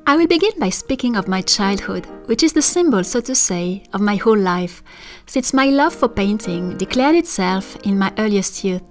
I will begin by speaking of my childhood, which is the symbol, so to say, of my whole life, since my love for painting declared itself in my earliest youth.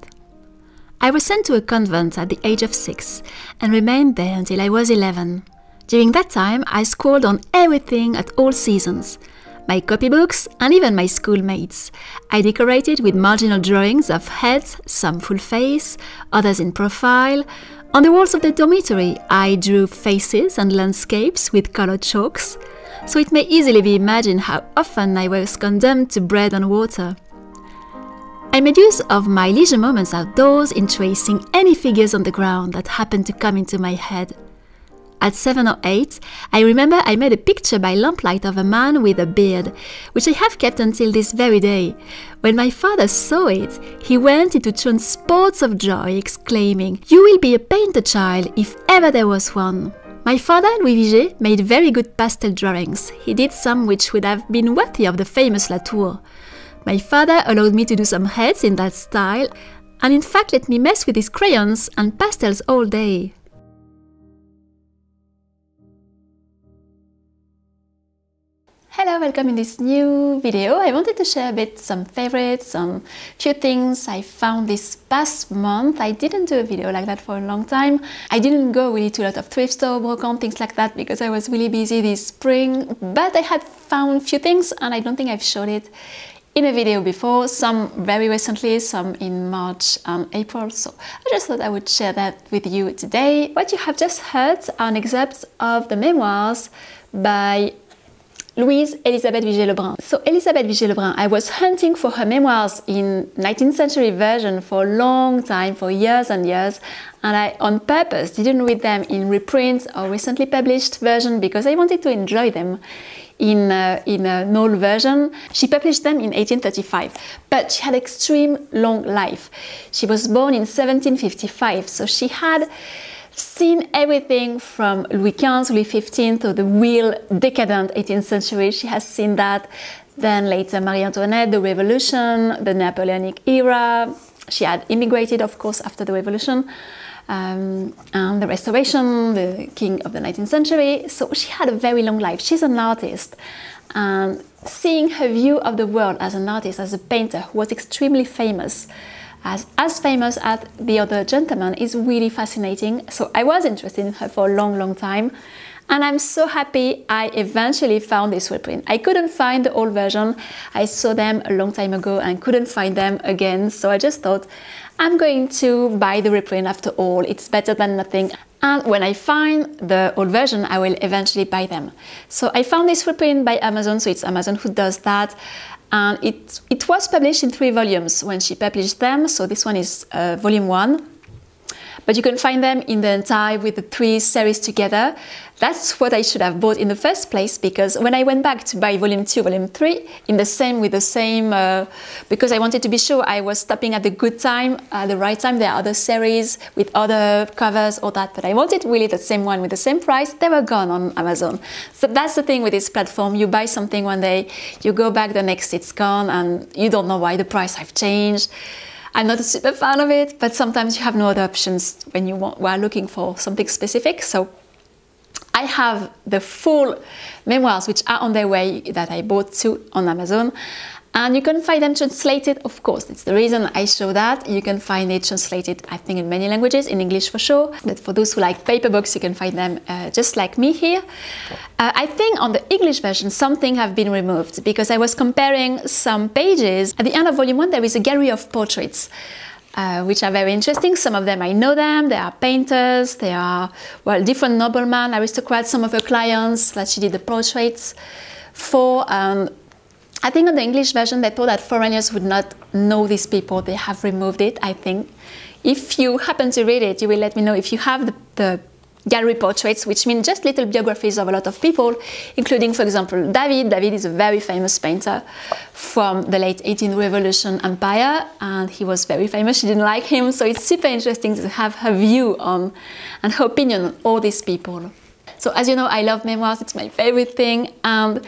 I was sent to a convent at the age of 6 and remained there until I was 11. During that time, I scored on everything at all seasons. My copybooks and even my schoolmates. I decorated with marginal drawings of heads, some full face, others in profile. On the walls of the dormitory, I drew faces and landscapes with colored chalks, so it may easily be imagined how often I was condemned to bread and water. I made use of my leisure moments outdoors in tracing any figures on the ground that happened to come into my head. At 7 or 8, I remember I made a picture by lamplight of a man with a beard, which I have kept until this very day. When my father saw it, he went into transports of joy, exclaiming, "You will be a painter, child, if ever there was one." My father, Louis Viger, made very good pastel drawings. He did some which would have been worthy of the famous Latour. My father allowed me to do some heads in that style, and in fact let me mess with his crayons and pastels all day. Hello, welcome in this new video. I wanted to share a bit some favorites, some few things I found this past month. I didn't do a video like that for a long time. I didn't go really to a lot of thrift store, Brocante, things like that because I was really busy this spring, but I had found few things and I don't think I've showed it in a video before, some very recently, some in March and April, so I just thought I would share that with you today. What you have just heard are an excerpt of the memoirs by Louise Elisabeth Vigée-Lebrun. So Elisabeth Vigée-Lebrun, I was hunting for her memoirs in 19th century version for a long time, for years and years, and I on purpose didn't read them in reprint or recently published version because I wanted to enjoy them in an old version. She published them in 1835, but she had extreme long life. She was born in 1755, so she had seen everything from Louis XV, Louis XV to the real decadent 18th century. She has seen that. Then later Marie Antoinette, the Revolution, the Napoleonic era. She had immigrated, of course, after the Revolution, and the Restoration, the king of the 19th century. So she had a very long life. She's an artist. And seeing her view of the world as an artist, as a painter who was extremely famous, as famous as the other gentleman, is really fascinating. So I was interested in her for a long, long time. And I'm so happy I eventually found this reprint. I couldn't find the old version. I saw them a long time ago and couldn't find them again. So I just thought, I'm going to buy the reprint after all. It's better than nothing. And when I find the old version, I will eventually buy them. So I found this reprint by Amazon. So it's Amazon who does that. And it was published in 3 volumes when she published them. So this one is volume 1. But you can find them in the entire with the 3 series together. That's what I should have bought in the first place, because when I went back to buy volume 2, volume 3, because I wanted to be sure I was stopping at the good time, the right time. There are other series with other covers or that, but I wanted really the same one with the same price. They were gone on Amazon. So that's the thing with this platform. You buy something one day, you go back the next, it's gone, and you don't know why the price have changed. I'm not a super fan of it, but sometimes you have no other options when you are looking for something specific. So I have the full memoirs which are on their way that I bought too on Amazon. And you can find them translated, of course. It's the reason I show that. You can find it translated, I think, in many languages, in English for sure. But for those who like paper books, you can find them just like me here. I think on the English version, something have been removed because I was comparing some pages. At the end of volume 1, there is a gallery of portraits, which are very interesting. Some of them I know them. They are painters. They are, well, different noblemen, aristocrats, some of her clients that she did the portraits for. I think on the English version, they thought that foreigners would not know these people. They have removed it, I think. If you happen to read it, you will let me know if you have the gallery portraits, which mean just little biographies of a lot of people, including, for example, David. David is a very famous painter from the late 18th Revolution Empire, and he was very famous. She didn't like him, so it's super interesting to have her view on and her opinion on all these people. So as you know, I love memoirs, it's my favorite thing, and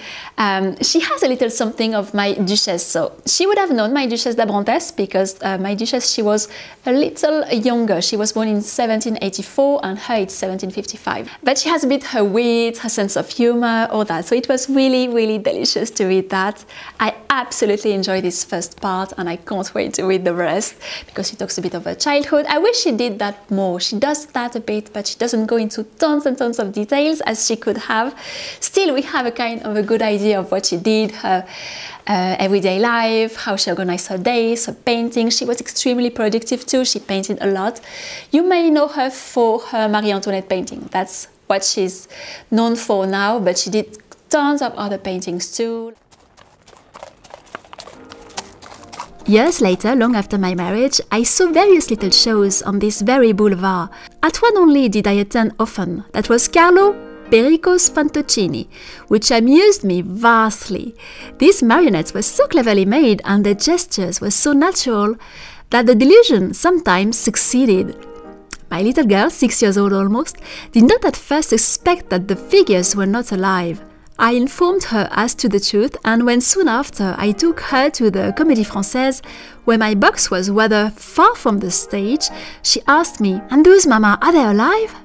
she has a little something of my Duchesse. So she would have known my Duchesse d'Abrantes because my Duchesse, she was a little younger. She was born in 1784 and her it's 1755. But she has a bit her wit, her sense of humor, all that. So it was really, really delicious to read that. I absolutely enjoy this first part and I can't wait to read the rest because she talks a bit of her childhood. I wish she did that more. She does that a bit, but she doesn't go into tons and tons of details as she could have. Still, we have a kind of a good idea of what she did, her everyday life, how she organized her days, her painting. She was extremely productive too. She painted a lot. You may know her for her Marie Antoinette painting. That's what she's known for now, but she did tons of other paintings too. Years later, long after my marriage, I saw various little shows on this very boulevard. At one only did I attend often, that was Carlo Perico's Fantoccini, which amused me vastly. These marionettes were so cleverly made and their gestures were so natural that the delusion sometimes succeeded. My little girl, 6 years old almost, did not at first suspect that the figures were not alive. I informed her as to the truth, and when soon after I took her to the Comédie Française, where my box was rather far from the stage, she asked me, "And those, Mama, are they alive?"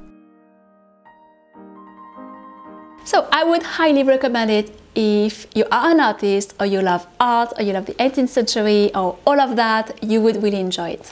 So I would highly recommend it if you are an artist, or you love art, or you love the 18th century, or all of that, you would really enjoy it.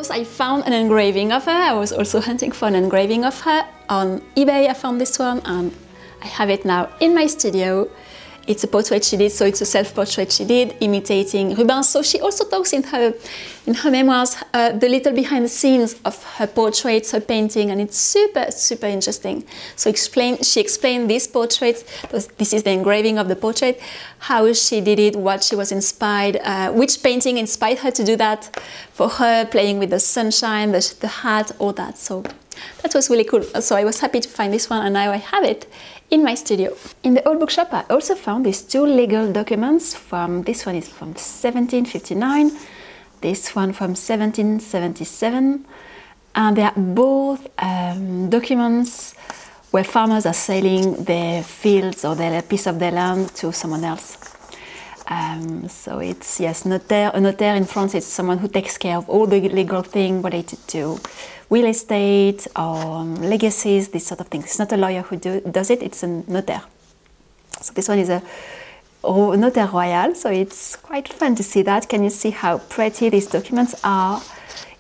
I found an engraving of her. I was also hunting for an engraving of her on eBay. I found this one and I have it now in my studio. It's a portrait she did, so it's a self-portrait she did, imitating Rubens. So she also talks in her memoirs the little behind the scenes of her portraits, her painting, and it's super, super interesting. So she explained this portrait, this is the engraving of the portrait, how she did it, what she was inspired, which painting inspired her to do that, for her playing with the sunshine, the hat, all that. So that was really cool. So I was happy to find this one and now I have it in my studio. In the old bookshop I also found these two legal documents. This one is from 1759, this one from 1777, and they are both documents where farmers are selling their fields or their piece of their land to someone else. So it's, yes, notaire. A notaire in France is someone who takes care of all the legal things related to real estate or legacies, this sort of things. It's not a lawyer who does it, it's a notaire. So this one is a notaire royal, so it's quite fun to see that. Can you see how pretty these documents are?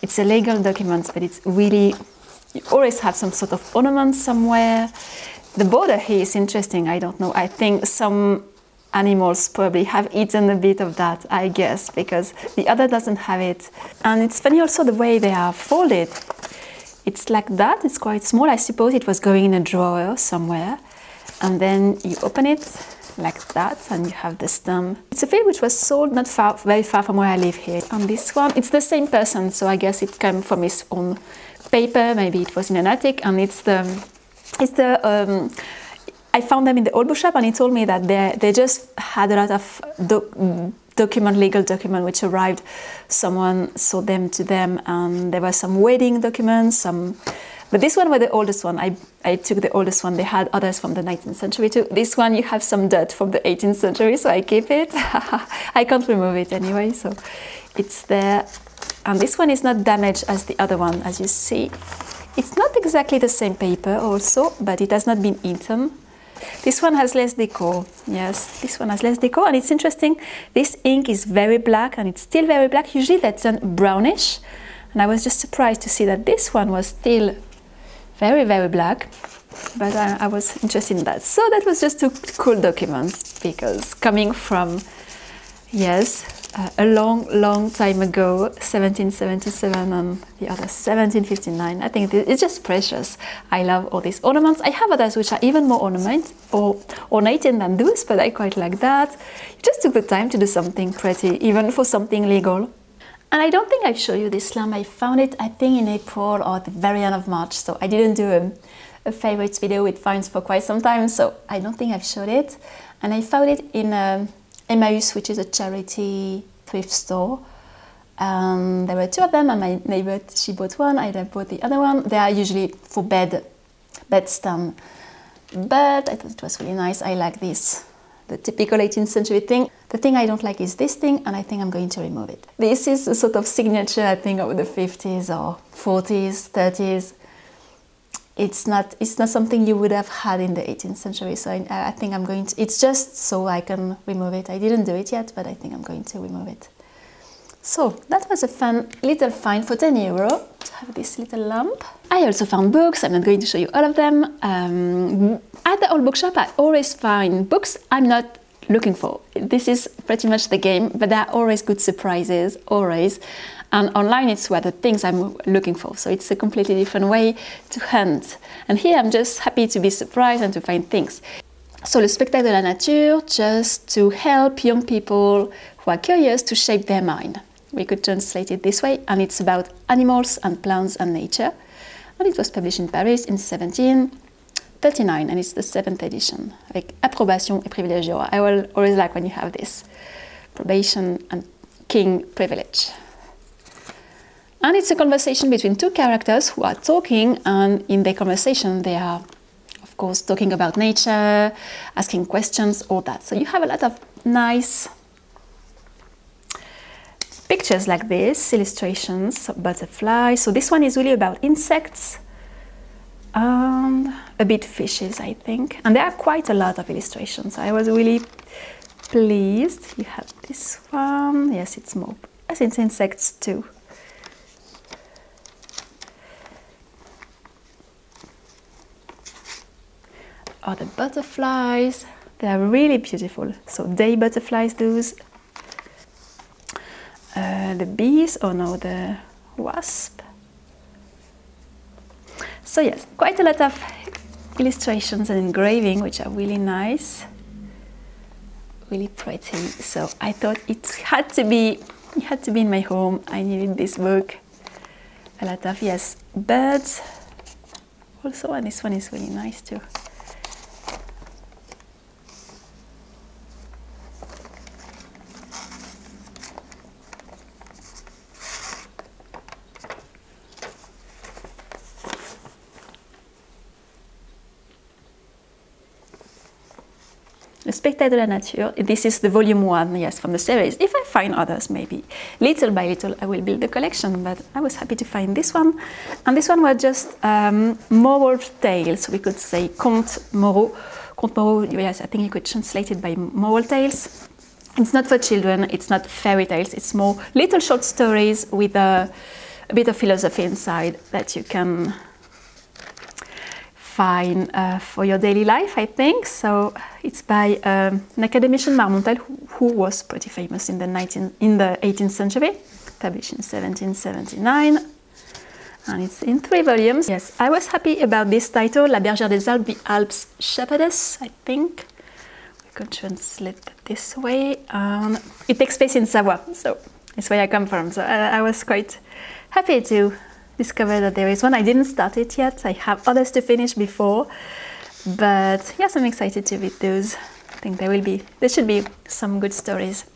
It's a legal document, but it's really, you always have some sort of ornament somewhere. The border here is interesting, I don't know. I think some animals probably have eaten a bit of that, I guess, because the other doesn't have it. And it's funny also the way they are folded. It's like that, it's quite small. I suppose it was going in a drawer somewhere. And then you open it like that and you have the stamp. It's a field which was sold not very far from where I live here. On this one, it's the same person, so I guess it came from his own paper. Maybe it was in an attic, and I found them in the old bookshop, and he told me that they just had a lot of legal document which arrived. Someone sold them to them, and there were some wedding documents, but this one was the oldest one. I took the oldest one. They had others from the 19th century too. This one, you have some dirt from the 18th century, so I keep it. I can't remove it anyway, so it's there. And this one is not damaged as the other one, as you see. It's not exactly the same paper also, but it has not been eaten. This one has less decor. Yes, this one has less decor, and it's interesting. This ink is very black, and it's still very black. Usually that's brownish, and I was just surprised to see that this one was still very, very black, but I was interested in that. So that was just two cool documents, because coming from Yes, a long time ago, 1777 and the other 1759. I think it's just precious. I love all these ornaments. I have others which are even more ornated than those, but I quite like that. You just took the time to do something pretty, even for something legal. And I don't think I've shown you this lamp. I found it, I think, in April or at the very end of March. So I didn't do a favorites video with finds for quite some time, so I don't think I've showed it. And I found it in Emmaus, which is a charity thrift store. There were two of them, and my neighbor, she bought one, I bought the other one. They are usually for bed stand, but I thought it was really nice. I like this, the typical 18th century thing. The thing I don't like is this thing, and I think I'm going to remove it. This is a sort of signature, I think, of the 50s or 40s, 30s. It's not something you would have had in the 18th century, so I think I'm going to, it's just so I can remove it. I didn't do it yet, but I think I'm going to remove it. So that was a fun little find for 10 euro to have this little lamp. I also found books. I'm not going to show you all of them. At the old bookshop, I always find books I'm not looking for. This is pretty much the game, but there are always good surprises, always. And online it's where the things I'm looking for, so it's a completely different way to hunt. And here I'm just happy to be surprised and to find things. So Le Spectacle de la Nature, just to help young people who are curious to shape their mind. We could translate it this way, and it's about animals and plants and nature. And it was published in Paris in 1739, and it's the 7th edition, avec approbation et privilège du roi. I will always like when you have this, probation and king privilege. And it's a conversation between two characters who are talking, and in their conversation they are, of course, talking about nature, asking questions, all that. So you have a lot of nice pictures like this, illustrations of butterflies. So this one is really about insects and a bit fishes, I think. And there are quite a lot of illustrations. I was really pleased. You have this one. Yes, it's more. Yes, it's insects too. Oh, the butterflies. They are really beautiful. So day butterflies, those. The bees, oh no, the wasp. So yes, quite a lot of illustrations and engraving, which are really nice, really pretty. So I thought it had to be in my home. I needed this book. A lot of, yes, birds also, and this one is really nice too. Le Spectacle de la Nature, this is the volume 1, yes, from the series. If I find others, maybe little by little I will build the collection, but I was happy to find this one. And this one was just moral tales, we could say, contes moraux. Contes moraux, yes, I think you could translate it by moral tales. It's not for children, it's not fairy tales, it's more little short stories with a bit of philosophy inside that you can find for your daily life, I think. So it's by an academician, Marmontel, who was pretty famous in the 18th century, published in 1779, and it's in 3 volumes. Yes, I was happy about this title, La Bergère des Alpes, the Alps Shepherdess, I think. We could translate it this way. It takes place in Savoie, so it's where I come from. So I was quite happy to discover that there is one. I didn't start it yet. I have others to finish before, but yes, I'm excited to read those. I think there should be some good stories.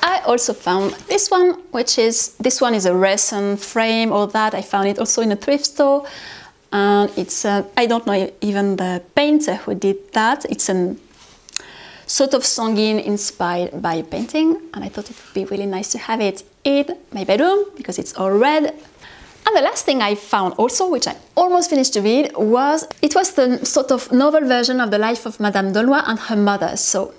I also found this one, this one is a resin frame or that. I found it also in a thrift store, and it's I don't know even the painter who did that. It's a sort of sanguine inspired by a painting, and I thought it would be really nice to have it in my bedroom because it's all red. And the last thing I found also, which I almost finished to read, was the sort of novel version of the life of Madame d'Aulnoy and her mother. So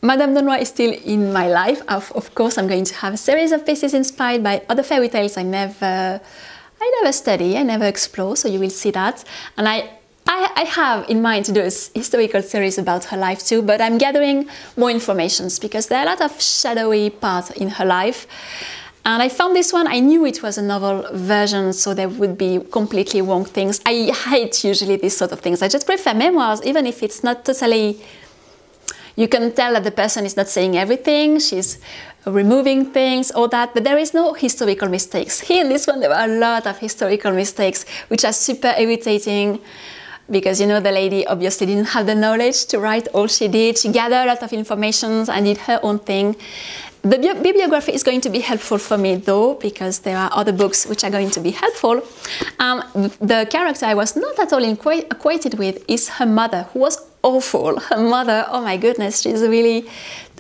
Madame d'Aulnoy is still in my life. Of course, I'm going to have a series of pieces inspired by other fairy tales I never study, I never explore, so you will see that. And I I have in mind to do a historical series about her life too, but I'm gathering more information because there are a lot of shadowy parts in her life. And I found this one. I knew it was a novel version, so there would be completely wrong things. I hate usually these sort of things. I just prefer memoirs, even if it's not totally... You can tell that the person is not saying everything, she's removing things, all that, but there is no historical mistakes. Here in this one, there were a lot of historical mistakes, which are super irritating, because, you know, the lady obviously didn't have the knowledge to write all she did. She gathered a lot of information and did her own thing. The bibliography is going to be helpful for me though, because there are other books which are going to be helpful. The character I was not at all acquainted with is her mother, who was awful. Her mother, oh my goodness, she's really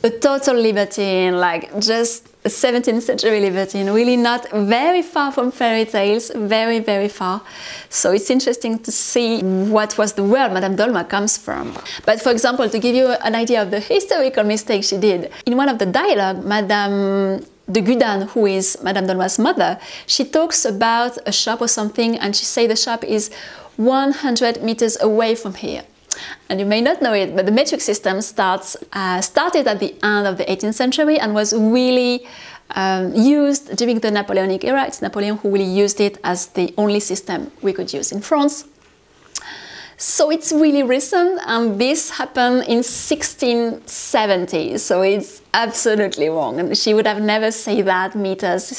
a total libertine, like just a 17th century libertine, really not very far from fairy tales, very, very far. So it's interesting to see what was the world Madame Dolma comes from. But for example, to give you an idea of the historical mistake she did, in one of the dialogue, Madame de Gudan, who is Madame Dolma's mother, she talks about a shop or something, and she says the shop is 100 meters away from here. And you may not know it, but the metric system started at the end of the 18th century and was really used during the Napoleonic era. It's Napoleon who really used it as the only system we could use in France. So it's really recent, and this happened in 1670, so it's absolutely wrong. And she would have never said that, meters.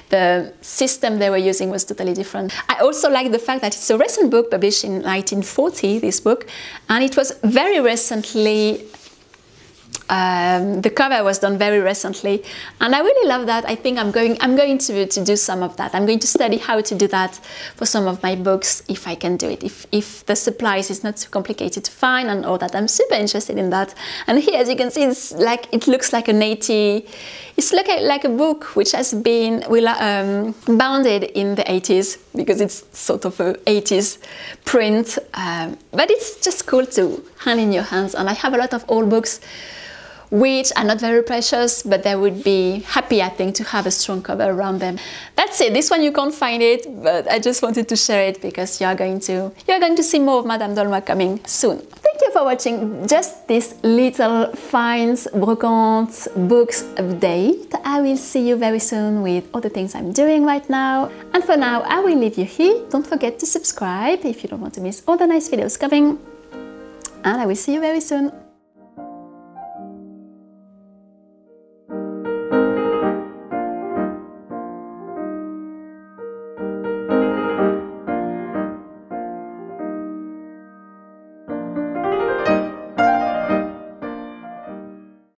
The system they were using was totally different. I also like the fact that it's a recent book, published in 1940, this book, and it was very recently... the cover was done very recently, and I really love that. I think I'm going to do some of that. I'm going to study how to do that for some of my books, if I can do it. If the supplies is not too complicated to find and all that, I'm super interested in that. And here, as you can see, it looks like an 80. It's like a book which has been bounded in the 80s, because it's sort of a 80s print. But it's just cool to hand in your hands. And I have a lot of old books which are not very precious, but they would be happy, I think, to have a strong cover around them. That's it. This one you can't find it, but I just wanted to share it because you're going to see more of Madame Dolma coming soon. Thank you for watching just this little finds Brocante books update. I will see you very soon with all the things I'm doing right now. And for now, I will leave you here. Don't forget to subscribe if you don't want to miss all the nice videos coming. And I will see you very soon.